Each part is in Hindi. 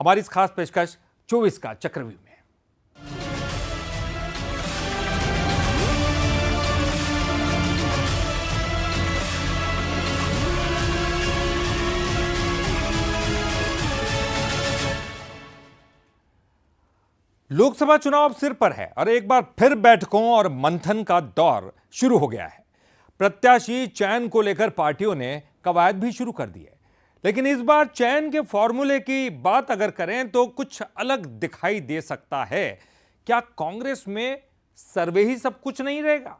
हमारी इस खास पेशकश 24 का चक्रव्यूह में। लोकसभा चुनाव सिर पर है और एक बार फिर बैठकों और मंथन का दौर शुरू हो गया है। प्रत्याशी चयन को लेकर पार्टियों ने कवायद भी शुरू कर दी है, लेकिन इस बार चयन के फॉर्मूले की बात अगर करें तो कुछ अलग दिखाई दे सकता है। क्या कांग्रेस में सर्वे ही सब कुछ नहीं रहेगा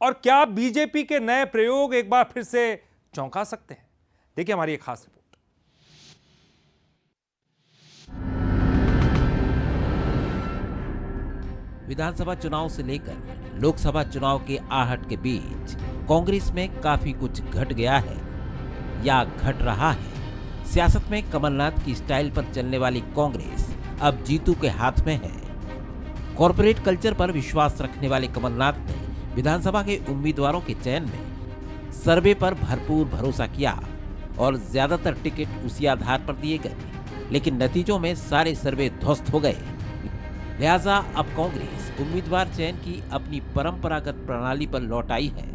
और क्या बीजेपी के नए प्रयोग एक बार फिर से चौंका सकते हैं? देखिए हमारी एक खास रिपोर्ट। विधानसभा चुनाव से लेकर लोकसभा चुनाव के आहट के बीच कांग्रेस में काफी कुछ घट गया है या घट रहा है। सियासत में कमलनाथ की स्टाइल पर चलने वाली कांग्रेस अब जीतू के हाथ में है। कॉरपोरेट कल्चर पर विश्वास रखने वाले कमलनाथ ने विधानसभा के उम्मीदवारों के चयन में सर्वे पर भरपूर भरोसा किया और ज्यादातर टिकट उसी आधार पर दिए गए, लेकिन नतीजों में सारे सर्वे ध्वस्त हो गए। लिहाजा अब कांग्रेस उम्मीदवार चयन की अपनी परंपरागत प्रणाली पर लौट आई है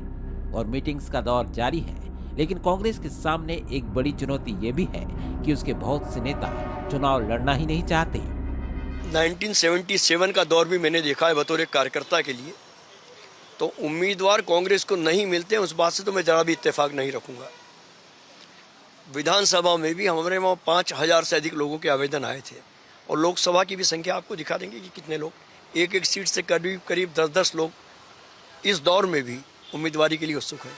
और मीटिंग्स का दौर जारी है। लेकिन कांग्रेस के सामने एक बड़ी चुनौती ये भी है कि उसके बहुत से नेता चुनाव लड़ना ही नहीं चाहते। 1977 का दौर भी मैंने देखा है बतौर एक कार्यकर्ता के लिए, तो उम्मीदवार कांग्रेस को नहीं मिलते उस बात से तो मैं जरा भी इत्तेफाक नहीं रखूंगा। विधानसभा में भी हमारे वहाँ 5000 से अधिक लोगों के आवेदन आए थे और लोकसभा की भी संख्या आपको दिखा देंगे कि कितने लोग, एक एक सीट से करीब करीब 10-10 लोग इस दौर में भी उम्मीदवारी के लिए उत्सुक है।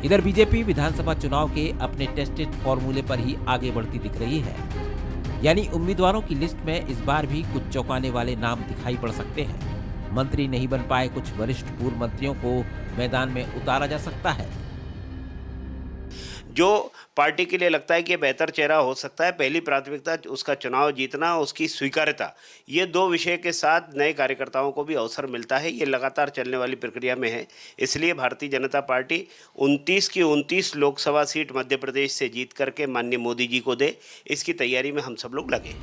इधर बीजेपी विधानसभा चुनाव के अपने टेस्टेड फॉर्मूले पर ही आगे बढ़ती दिख रही है, यानी उम्मीदवारों की लिस्ट में इस बार भी कुछ चौंकाने वाले नाम दिखाई पड़ सकते हैं। मंत्री नहीं बन पाए कुछ वरिष्ठ पूर्व मंत्रियों को मैदान में उतारा जा सकता है। जो पार्टी के लिए लगता है कि बेहतर चेहरा हो सकता है, पहली प्राथमिकता उसका चुनाव जीतना, उसकी स्वीकार्यता, ये दो विषय के साथ नए कार्यकर्ताओं को भी अवसर मिलता है। ये लगातार चलने वाली प्रक्रिया में है। इसलिए भारतीय जनता पार्टी 29 की 29 लोकसभा सीट मध्य प्रदेश से जीत करके माननीय मोदी जी को दे, इसकी तैयारी में हम सब लोग लगे।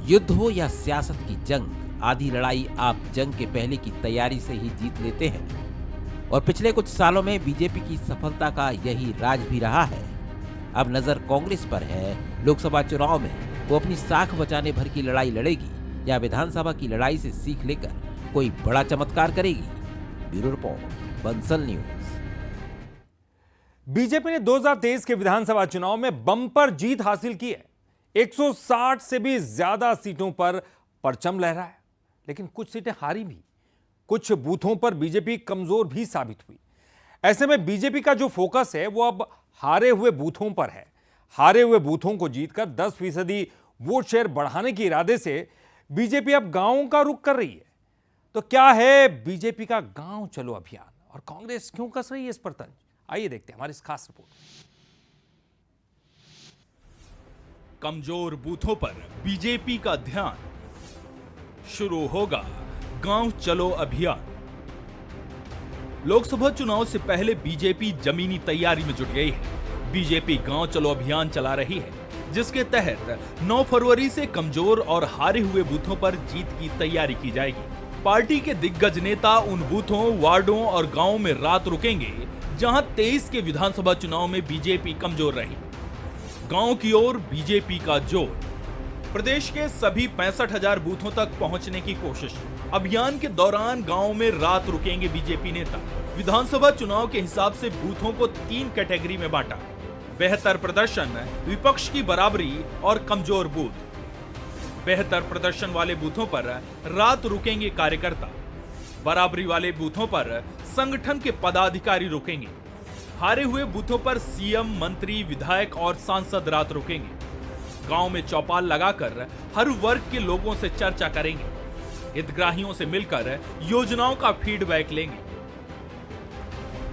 युद्ध हो या सियासत की जंग, आधी लड़ाई आप जंग के पहले की तैयारी से ही जीत लेते हैं और पिछले कुछ सालों में बीजेपी की सफलता का यही राज भी रहा है। अब नजर कांग्रेस पर है, लोकसभा चुनाव में वो अपनी साख बचाने भर की लड़ाई लड़ेगी या विधानसभा की लड़ाई से सीख लेकर कोई बड़ा चमत्कार करेगी। Bureau report, Bansal news. BJP ने 2023 के विधानसभा चुनाव में बम्पर जीत हासिल की है। 160 से भी ज्यादा सीटों पर परचम लहरा है, लेकिन कुछ सीटें हारी भी, कुछ बूथों पर बीजेपी कमजोर भी साबित हुई। ऐसे में बीजेपी का जो फोकस है वो अब हारे हुए बूथों पर है। हारे हुए बूथों को जीतकर 10% वोट शेयर बढ़ाने के इरादे से बीजेपी अब गांवों का रुख कर रही है। तो क्या है बीजेपी का गांव चलो अभियान और कांग्रेस क्यों कस रही है इस पर तंज? आइए देखते हैं हमारी इस खास रिपोर्ट। कमजोर बूथों पर बीजेपी का ध्यान, शुरू होगा गांव चलो अभियान। लोकसभा चुनाव से पहले बीजेपी जमीनी तैयारी में जुट गई है। बीजेपी गांव चलो अभियान चला रही है, जिसके तहत 9 फरवरी से कमजोर और हारे हुए बूथों पर जीत की तैयारी की जाएगी। पार्टी के दिग्गज नेता उन बूथों, वार्डों और गांवों में रात रुकेंगे जहां 23 के विधानसभा चुनाव में बीजेपी कमजोर रही। गांव की ओर बीजेपी का जोर, प्रदेश के सभी 65,000 बूथों तक पहुंचने की कोशिश। अभियान के दौरान गांव में रात रुकेंगे बीजेपी नेता। विधानसभा चुनाव के हिसाब से बूथों को 3 कैटेगरी में बांटा: बेहतर प्रदर्शन, विपक्ष की बराबरी और कमजोर बूथ। बेहतर प्रदर्शन वाले बूथों पर रात रुकेंगे कार्यकर्ता, बराबरी वाले बूथों पर संगठन के पदाधिकारी रुकेंगे। हारे हुए बूथों पर सीएम, मंत्री, विधायक और सांसद रात रुकेंगे। गांव में चौपाल लगाकर हर वर्ग के लोगों से चर्चा करेंगे, हितग्राहियों से मिलकर योजनाओं का फीडबैक लेंगे।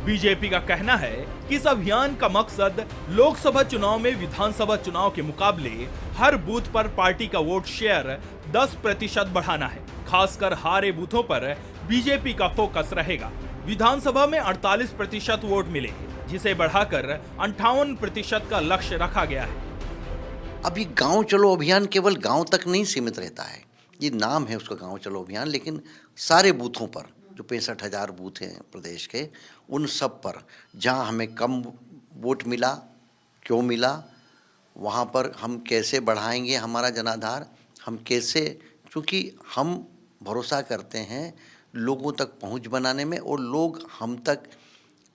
बीजेपी का कहना है कि इस अभियान का मकसद लोकसभा चुनाव में विधानसभा चुनाव के मुकाबले हर बूथ पर पार्टी का वोट शेयर 10% बढ़ाना है। खासकर हारे बूथों पर बीजेपी का फोकस रहेगा। विधानसभा में 48% वोट मिले, जिसे बढ़ाकर 58% का लक्ष्य रखा गया है। अब ये गांव चलो अभियान केवल गांव तक नहीं सीमित रहता है, ये नाम है उसका गांव चलो अभियान, लेकिन सारे बूथों पर जो 65,000 बूथ हैं प्रदेश के, उन सब पर जहां हमें कम वोट मिला, क्यों मिला, वहां पर हम कैसे बढ़ाएंगे हमारा जनाधार, हम कैसे, क्योंकि हम भरोसा करते हैं लोगों तक पहुंच बनाने में, और लोग हम तक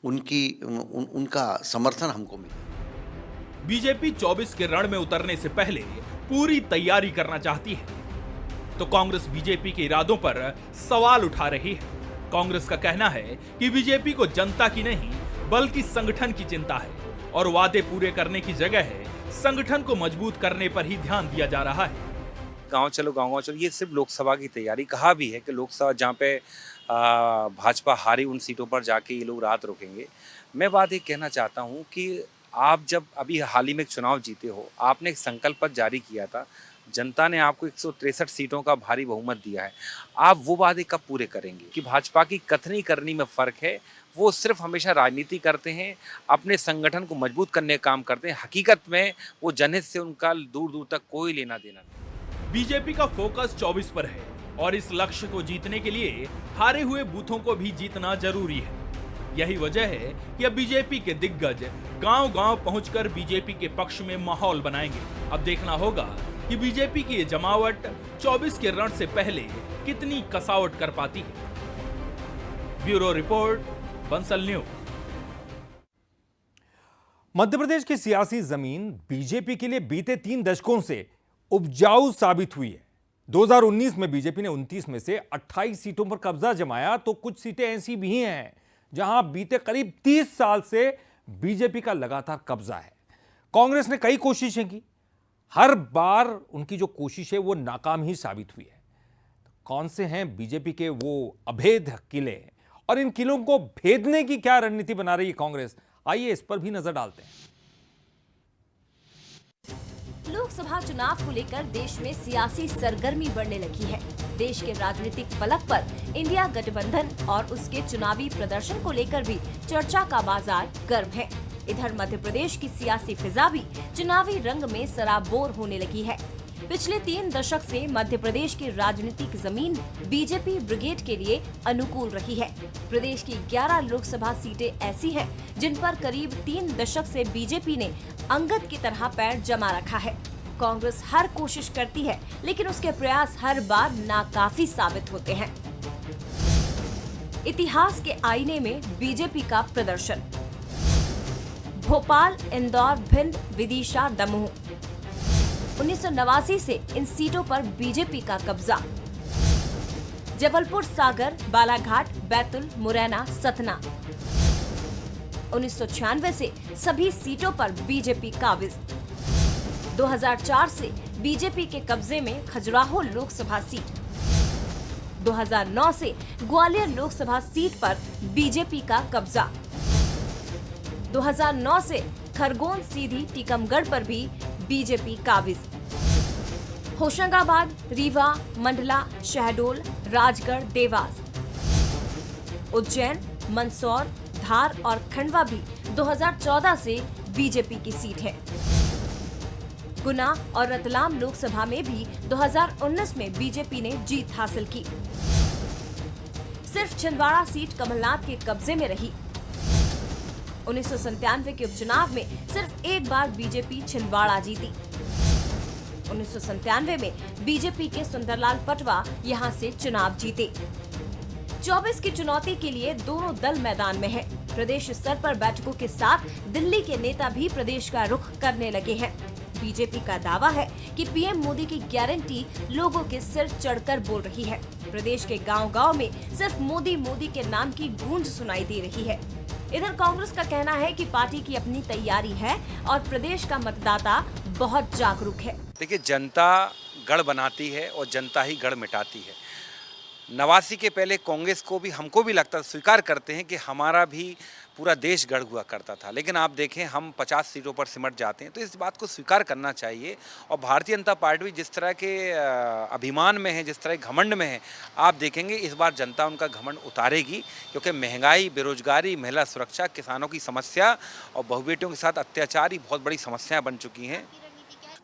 उनका समर्थन हमको मिले। बीजेपी 24 के रण में उतरने से पहले पूरी तैयारी करना चाहती है, तो कांग्रेस बीजेपी के इरादों पर सवाल उठा रही है। कांग्रेस का कहना है कि बीजेपी को जनता की नहीं बल्कि संगठन की चिंता है, और वादे पूरे करने की जगह संगठन को मजबूत करने पर ही ध्यान दिया जा रहा है। गांव चलो ये सिर्फ लोकसभा की तैयारी, कहा भी है कि लोकसभा जहां पे भाजपा हारी उन सीटों पर जाके ये लोग रात रोकेंगे। मैं बात ये कहना चाहता हूं कि आप जब अभी हाल ही में चुनाव जीते हो, आपने एक संकल्प पत्र जारी किया था, जनता ने आपको 163 सीटों का भारी बहुमत दिया है, आप वो वादे कब पूरे करेंगे? कि भाजपा की कथनी करनी में फर्क है, वो सिर्फ हमेशा राजनीति करते हैं, अपने संगठन को मजबूत करने का काम करते हैं, हकीकत में वो जनहित से उनका दूर दूर तक कोई लेना देना नहीं। बीजेपी का फोकस 24 पर है, और इस लक्ष्य को जीतने के लिए हारे हुए बूथों को भी जीतना जरूरी है। यही वजह है कि अब बीजेपी के दिग्गज गांव-गांव पहुंचकर बीजेपी के पक्ष में माहौल बनाएंगे। अब देखना होगा कि बीजेपी की ये जमावट 24 के रण से पहले कितनी कसावट कर पाती है। Bureau report, Bansal news. Madhya Pradesh की सियासी जमीन बीजेपी के लिए बीते 3 दशकों से उपजाऊ साबित हुई है। 2019 में बीजेपी ने 29 में से 28 सीटों पर कब्जा जमाया, तो कुछ सीटें ऐसी भी हैं जहां बीते करीब 30 साल से बीजेपी का लगातार कब्जा है। कांग्रेस ने कई कोशिशें की, हर बार उनकी जो कोशिश है वो नाकाम ही साबित हुई है। कौन से हैं बीजेपी के वो अभेद किले, और इन किलों को भेदने की क्या रणनीति बना रही है कांग्रेस, आइए इस पर भी नजर डालते हैं। लोकसभा चुनाव को लेकर देश में सियासी सरगर्मी बढ़ने लगी है। देश के राजनीतिक फलक पर इंडिया गठबंधन और उसके चुनावी प्रदर्शन को लेकर भी चर्चा का बाजार गर्म है। इधर मध्य प्रदेश की सियासी फिजा भी चुनावी रंग में सराबोर होने लगी है। पिछले 3 दशक से मध्य प्रदेश की राजनीतिक जमीन बीजेपी ब्रिगेड के लिए अनुकूल रही है। प्रदेश की 11 लोकसभा सीटें ऐसी हैं जिन पर करीब 3 दशक से बीजेपी ने अंगद की तरह पैर जमा रखा है। कांग्रेस हर कोशिश करती है, लेकिन उसके प्रयास हर बार नाकाफी साबित होते हैं। इतिहास के आईने में बीजेपी का प्रदर्शन। भोपाल, इंदौर, भिंड, विदिशा, दमोह, 1989 से इन सीटों पर बीजेपी का कब्जा। जबलपुर, सागर, बालाघाट, बैतूल, मुरैना, सतना, 1996 से सभी सीटों पर बीजेपी काबिज। 2004 से बीजेपी के कब्जे में खजुराहो लोकसभा सीट। 2009 से ग्वालियर लोकसभा सीट पर बीजेपी का कब्जा। 2009 से खरगोन, सीधी, टीकमगढ़ पर भी बीजेपी काबिज। होशंगाबाद, रीवा, मंडला, शहडोल, राजगढ़, देवास, उज्जैन, मंदसौर, धार और खंडवा भी 2014 से बीजेपी की सीट है। गुना और रतलाम लोकसभा में भी 2019 में बीजेपी ने जीत हासिल की। सिर्फ छिंदवाड़ा सीट कमलनाथ के कब्जे में रही। 1997 के उपचुनाव में सिर्फ एक बार बीजेपी छिंदवाड़ा जीती। 1997 में बीजेपी के सुंदरलाल पटवा यहां से चुनाव जीते। 24 की चुनौती के लिए दोनों दल मैदान में हैं। प्रदेश स्तर पर बैठकों के साथ दिल्ली के नेता भी प्रदेश का रुख करने लगे हैं। बीजेपी का दावा है कि पीएम मोदी की गारंटी लोगों के सिर चढ़कर बोल रही है। प्रदेश के गांव-गांव में सिर्फ मोदी मोदी के नाम की गूंज सुनाई दे रही है। इधर कांग्रेस का कहना है कि पार्टी की अपनी तैयारी है और प्रदेश का मतदाता बहुत जागरूक है। देखिए, जनता गढ़ बनाती है और जनता ही गढ़ मिटाती है। 89 के पहले कांग्रेस को भी, हमको भी लगता, स्वीकार करते हैं कि हमारा भी पूरा देश गढ़ हुआ करता था, लेकिन आप देखें हम 50 सीटों पर सिमट जाते हैं, तो इस बात को स्वीकार करना चाहिए। और भारतीय जनता पार्टी जिस तरह के अभिमान में है, जिस तरह के घमंड में है, आप देखेंगे इस बार जनता उनका घमंड उतारेगी, क्योंकि महंगाई, बेरोजगारी, महिला सुरक्षा, किसानों की समस्या और बहुबेटियों के साथ अत्याचार ही बहुत बड़ी समस्याएं बन चुकी हैं।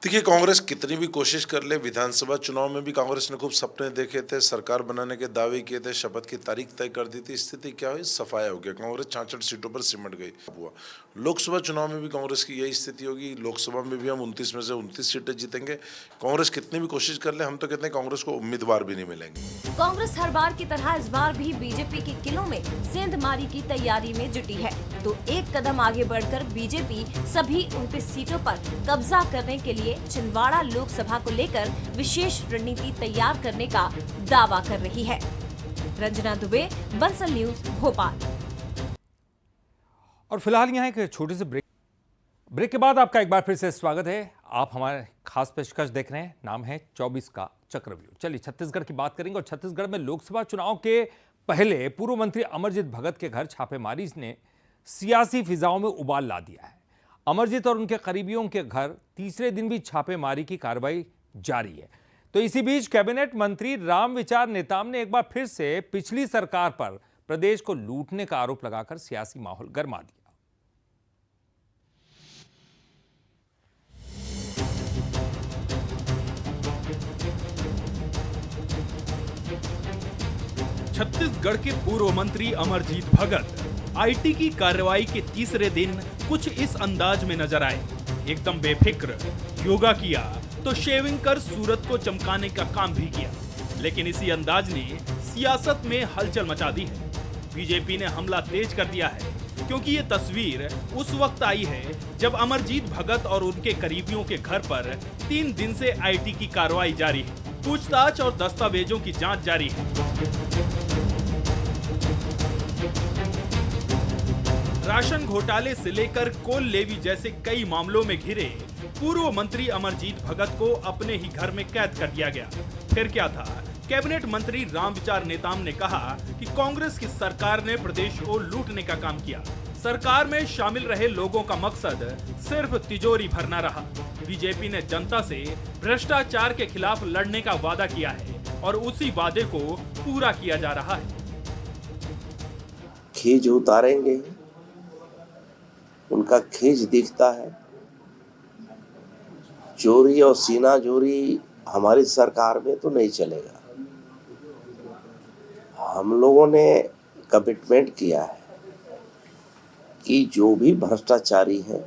देखिए, कांग्रेस कितनी भी कोशिश कर ले, विधानसभा चुनाव में भी कांग्रेस ने खूब सपने देखे थे, सरकार बनाने के दावे किए थे, शपथ की तारीख तय कर दी थी। स्थिति क्या हुई? सफाया हो गया। कांग्रेस 66 सीटों पर सिमट गई। हुआ लोकसभा चुनाव में भी कांग्रेस की यही स्थिति होगी। लोकसभा में भी हम 29 में से 29 सीटें जीतेंगे। कांग्रेस कितनी भी कोशिश कर ले, हम तो कहते हैं कांग्रेस को उम्मीदवार भी नहीं मिलेंगे। कांग्रेस हर बार की तरह इस बार भी बीजेपी के किलों में सेंधमारी की तैयारी में जुटी है, तो एक कदम आगे बढ़कर बीजेपी सभी 29 सीटों पर कब्जा करने के लिए छिंदवाड़ा लोकसभा को लेकर विशेष रणनीति तैयार करने का दावा कर रही है। रंजना दुबे, बंसल न्यूज, भोपाल। और फिलहाल यहाँ एक छोटे से ब्रेक के बाद आपका एक बार फिर से स्वागत है। आप हमारे खास पेशकश देख रहे हैं, नाम है 24 का चक्रव्यूह। चलिए छत्तीसगढ़ की बात करेंगे। और छत्तीसगढ़ में लोकसभा चुनाव के पहले पूर्व मंत्री अमरजीत भगत के घर छापेमारी ने सियासी फिजाओं में उबाल ला दिया है। अमरजीत और उनके करीबियों के घर तीसरे दिन भी छापेमारी की कार्रवाई जारी है। तो इसी बीच कैबिनेट मंत्री रामविचार नेताम ने एक बार फिर से पिछली सरकार पर प्रदेश को लूटने का आरोप लगाकर सियासी माहौल गरमा दिया। छत्तीसगढ़ के पूर्व मंत्री अमरजीत भगत आईटी की कार्रवाई के तीसरे दिन कुछ इस अंदाज में नजर आए। एकदम बेफिक्र, योगा किया तो शेविंग कर सूरत को चमकाने का काम भी किया। लेकिन इसी अंदाज ने सियासत में हलचल मचा दी है। बीजेपी ने हमला तेज कर दिया है, क्योंकि ये तस्वीर उस वक्त आई है जब अमरजीत भगत और उनके करीबियों के घर पर 3 दिन से आईटी की कार्रवाई जारी है। पूछताछ और दस्तावेजों की जांच जारी है। राशन घोटाले से लेकर कोल लेवी जैसे कई मामलों में घिरे पूर्व मंत्री अमरजीत भगत को अपने ही घर में कैद कर दिया गया। फिर क्या था? कैबिनेट मंत्री रामविचार नेताम ने कहा कि कांग्रेस की सरकार ने प्रदेश को लूटने का काम किया। सरकार में शामिल रहे लोगों का मकसद सिर्फ तिजोरी भरना रहा। बीजेपी ने जनता से भ्रष्टाचार के खिलाफ लड़ने का वादा किया है और उसी वादे को पूरा किया जा रहा है। खींच उतारेंगे, उनका खींच दिखता है। चोरी और सीना चोरी हमारी सरकार में तो नहीं चलेगा। हम लोगों ने कमिटमेंट किया है कि जो भी भ्रष्टाचारी हैं,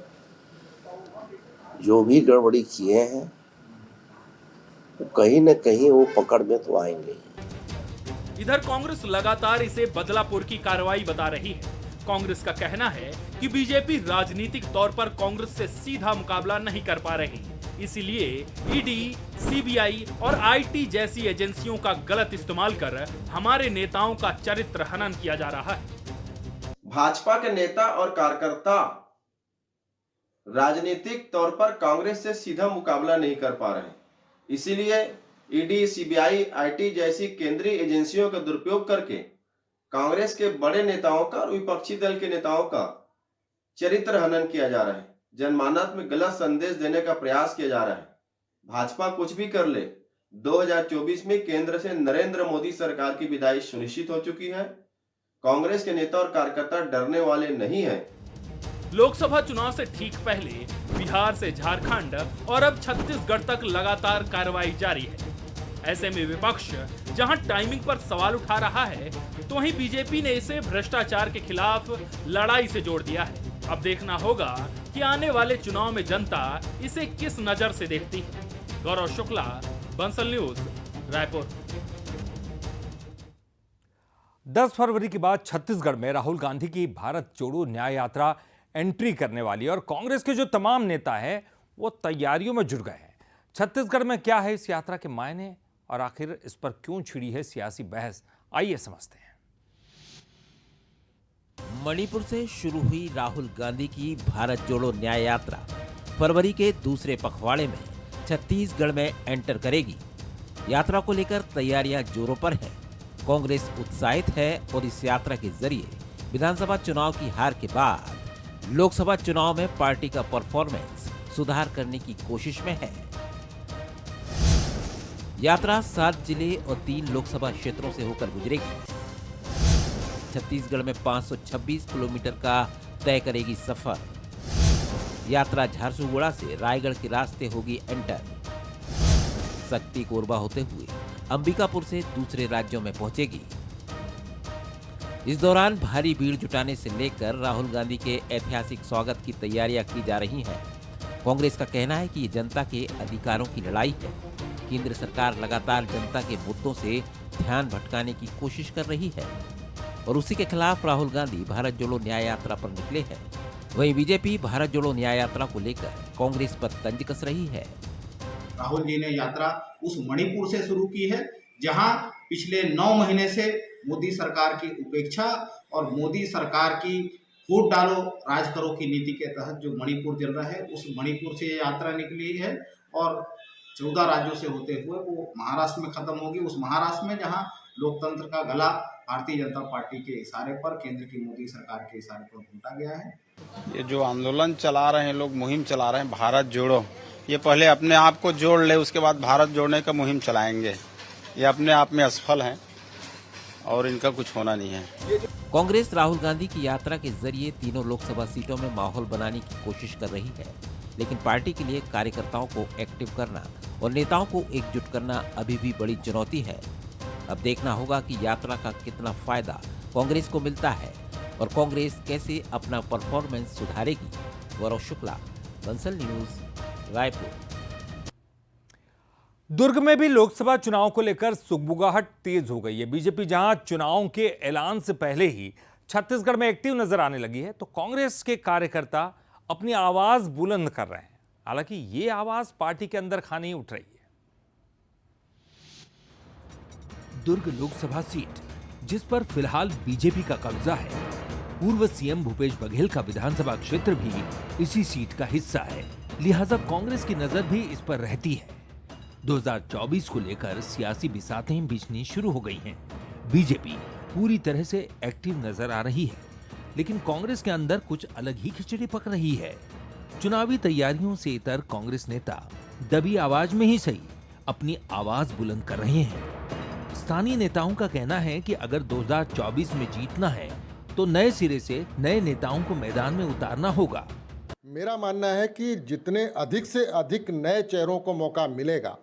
जो भी गड़बड़ी किए हैं, तो कहीं न कहीं वो पकड़ में तो आएंगे। इधर कांग्रेस लगातार इसे बदलापुर की कार्रवाई बता रही है। कांग्रेस का कहना है कि बीजेपी राजनीतिक तौर पर कांग्रेस से सीधा मुकाबला नहीं कर पा रही, इसीलिए ईडी, सीबीआई और आईटी जैसी एजेंसियों का गलत इस्तेमाल कर हमारे नेताओं का चरित्र हनन किया जा रहा है। भाजपा के नेता और कार्यकर्ता राजनीतिक तौर पर कांग्रेस से सीधा मुकाबला नहीं कर पा रहे, इसीलिए ईडी, सीबीआई, आईटी जैसी केंद्रीय एजेंसियों का दुरुपयोग करके कांग्रेस के बड़े नेताओं का और विपक्षी दल के नेताओं का चरित्र हनन किया जा रहा है। जनमानस में गलत संदेश देने का प्रयास किया जा रहा है। भाजपा कुछ भी कर ले, 2024 में केंद्र से नरेंद्र मोदी सरकार की विदाई सुनिश्चित हो चुकी है। कांग्रेस के नेता और कार्यकर्ता डरने वाले नहीं हैं। लोकसभा चुनाव से ठीक पहले बिहार से झारखंड और अब छत्तीसगढ़ तक लगातार कार्रवाई जारी है। ऐसे में विपक्ष जहां टाइमिंग पर सवाल उठा रहा है, तो वहीं बीजेपी ने इसे भ्रष्टाचार के खिलाफ लड़ाई से जोड़ दिया है। अब देखना होगा कि आने वाले चुनाव में जनता इसे किस नजर से देखती है। गौरव शुक्ला, बंसल न्यूज, रायपुर। 10 फरवरी के बाद छत्तीसगढ़ में राहुल गांधी की भारत जोड़ो न्याय यात्रा एंट्री करने वाली है और कांग्रेस के जो तमाम नेता हैं वो तैयारियों में जुट गए हैं। छत्तीसगढ़ में क्या है इस यात्रा के मायने और आखिर इस पर क्यों छिड़ी है सियासी बहस, आइए समझते हैं। मणिपुर से शुरू हुई राहुल गांधी की भारत जोड़ो न्याय यात्रा फरवरी के दूसरे पखवाड़े में छत्तीसगढ़ में एंटर करेगी। यात्रा को लेकर तैयारियां जोरों पर है। कांग्रेस उत्साहित है और इस यात्रा के जरिए विधानसभा चुनाव की हार के बाद लोकसभा चुनाव में पार्टी का परफॉर्मेंस सुधार करने की कोशिश में है। यात्रा 7 जिले और 3 लोकसभा क्षेत्रों से होकर गुजरेगी। छत्तीसगढ़ में 526 किलोमीटर का तय करेगी सफर। यात्रा झारसुगुड़ा से रायगढ़ के रास्ते होगी एंटर। शक्ति कोरबा होते हुए अंबिकापुर से दूसरे राज्यों में पहुंचेगी। इस दौरान भारी भीड़ जुटाने से लेकर राहुल गांधी के ऐतिहासिक स्वागत की तैयारियां की जा रही हैं। कांग्रेस का कहना है कि ये जनता के अधिकारों की लड़ाई है। केंद्र सरकार लगातार जनता के मुद्दों से ध्यान भटकाने की कोशिश कर रही है और उसी के खिलाफ राहुल गांधी भारत जोड़ो न्याय यात्रा पर निकले हैं। वहीं बीजेपी भारत जोड़ो न्याय यात्रा को लेकर कांग्रेस पर तंज कस रही है। राहुल जी ने यात्रा उस मणिपुर से शुरू की है जहां पिछले 9 महीने से मोदी सरकार की उपेक्षा और मोदी सरकार की वोट डालो राज करो की नीति के तहत जो मणिपुर चल रहा है, उस मणिपुर से ये यात्रा निकली है और 14 राज्यों से होते हुए वो महाराष्ट्र में खत्म होगी। उस महाराष्ट्र में जहां लोकतंत्र का गला भारतीय जनता पार्टी के इशारे पर, केंद्र की मोदी सरकार के इशारे पर घूटा गया है। ये जो आंदोलन चला रहे हैं लोग, मुहिम चला रहे हैं भारत जोड़ो, ये पहले अपने आप को जोड़ ले, उसके बाद भारत जोड़ने का मुहिम चलाएंगे। ये अपने आप में असफल हैं और इनका कुछ होना नहीं है। कांग्रेस राहुल गांधी की यात्रा के जरिए तीनों लोकसभा सीटों में माहौल बनाने की कोशिश कर रही है, लेकिन पार्टी के लिए कार्यकर्ताओं को एक्टिव करना और नेताओं को एकजुट करना अभी भी बड़ी चुनौती है। अब देखना होगा कि यात्रा का कितना फायदा कांग्रेस को मिलता है और कांग्रेस कैसे अपना परफॉर्मेंस सुधारेगी। गौरव शुक्ला, बंसल न्यूज, रायपुर। दुर्ग में भी लोकसभा चुनाव को लेकर सुगबुगाहट तेज हो गई है। बीजेपी जहां चुनाव के ऐलान से पहले ही छत्तीसगढ़ में एक्टिव नजर आने लगी है, तो कांग्रेस के कार्यकर्ता अपनी आवाज बुलंद कर रहे हैं। हालांकि ये आवाज पार्टी के अंदर खाने ही उठ रही है। दुर्ग लोकसभा सीट, जिस पर फिलहाल बीजेपी का कब्जा है, पूर्व सीएम भूपेश बघेल का विधानसभा क्षेत्र भी इसी सीट का हिस्सा है, लिहाजा कांग्रेस की नजर भी इस पर रहती है। 2024 को लेकर सियासी बिसातें बिछनी शुरू हो गई हैं। बीजेपी पूरी तरह से एक्टिव नजर आ रही है, लेकिन कांग्रेस के अंदर कुछ अलग ही खिचड़ी पक रही है। चुनावी तैयारियों से इतर कांग्रेस नेता दबी आवाज में ही सही अपनी आवाज बुलंद कर रहे हैं। स्थानीय नेताओं का कहना है कि अगर 2024 में जीतना है तो नए सिरे से नए नेताओं को मैदान में उतारना होगा। मेरा मानना है कि जितने अधिक से अधिक नए चेहरों को मौका मिलेगा,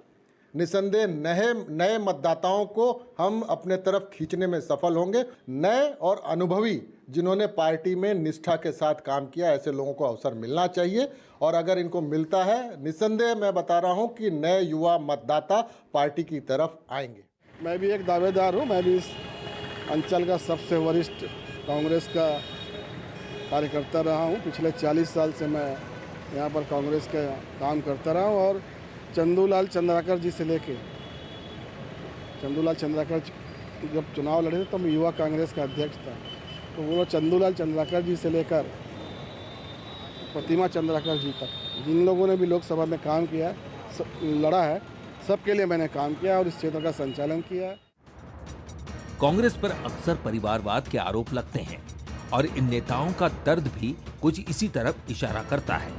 निसंदेह नए मतदाताओं को हम अपने तरफ खींचने में सफल होंगे। नए और अनुभवी जिन्होंने पार्टी में निष्ठा के साथ काम किया, ऐसे लोगों को अवसर मिलना चाहिए और अगर इनको मिलता है, निसंदेह मैं बता रहा हूं कि नए युवा मतदाता पार्टी की तरफ आएंगे। मैं भी एक दावेदार हूं। मैं भी इस अंचल का सबसे वरिष्ठ कांग्रेस का कार्यकर्ता रहा हूं। पिछले 40 साल से मैं यहां पर कांग्रेस का काम करता रहा हूं और चंदूलाल चंद्राकर जी से लेके चंदूलाल चंद्राकर जब चुनाव लड़े थे तो मैं युवा कांग्रेस का अध्यक्ष था, तो वो चंदूलाल चंद्राकर जी से लेकर प्रतिमा चंद्राकर जी तक जिन लोगों ने भी लोकसभा में काम किया, लड़ा है, सबके लिए मैंने काम किया और इस क्षेत्र का संचालन किया। कांग्रेस पर अक्सर परिवारवाद के आरोप लगते हैं और इन नेताओं का दर्द भी कुछ इसी तरफ इशारा करता है।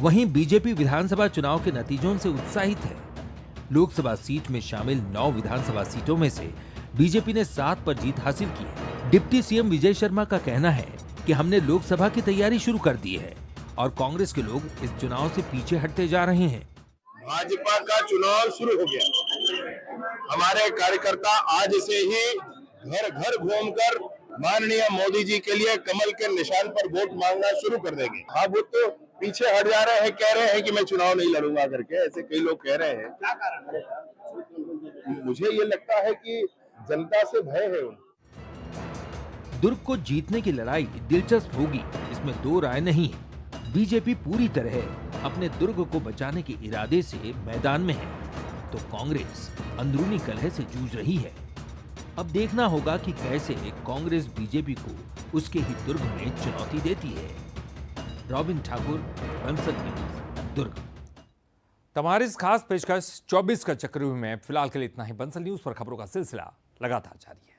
वहीं बीजेपी विधानसभा चुनाव के नतीजों से उत्साहित है। लोकसभा सीट में शामिल 9 विधानसभा सीटों में से बीजेपी ने 7 पर जीत हासिल की है। डिप्टी सीएम विजय शर्मा का कहना है कि हमने लोकसभा की तैयारी शुरू कर दी है और कांग्रेस के लोग इस चुनाव से पीछे हटते जा रहे हैं। भाजपा का चुनाव शुरू हो गया। हमारे कार्यकर्ता आज से ही घर घर घूमकर माननीय मोदी जी के लिए कमल के निशान पर वोट मांगना शुरू कर देंगे। हाँ, वो तो पीछे हट जा रहे हैं, कह रहे हैं कि मैं चुनाव नहीं लड़ूंगा करके, ऐसे कई लोग कह रहे हैं। क्या कारण है? मुझे ये लगता है कि जनता से भय है उन्हें। दुर्ग को जीतने की लड़ाई दिलचस्प होगी, इसमें 2 राय नहीं है। बीजेपी पूरी तरह अपने दुर्ग को बचाने के इरादे से मैदान में है, तो कांग्रेस अंदरूनी कलह से जूझ रही है। अब देखना होगा कि कैसे कांग्रेस बीजेपी को उसके ही दुर्ग में चुनौती देती है। रॉबिन ठाकुर, बंसल न्यूज, दुर्ग। तुम्हारी इस खास पेशकश 24 का चक्रव्यूह में फिलहाल के लिए इतना ही। बंसल न्यूज पर खबरों का सिलसिला लगातार जारी है।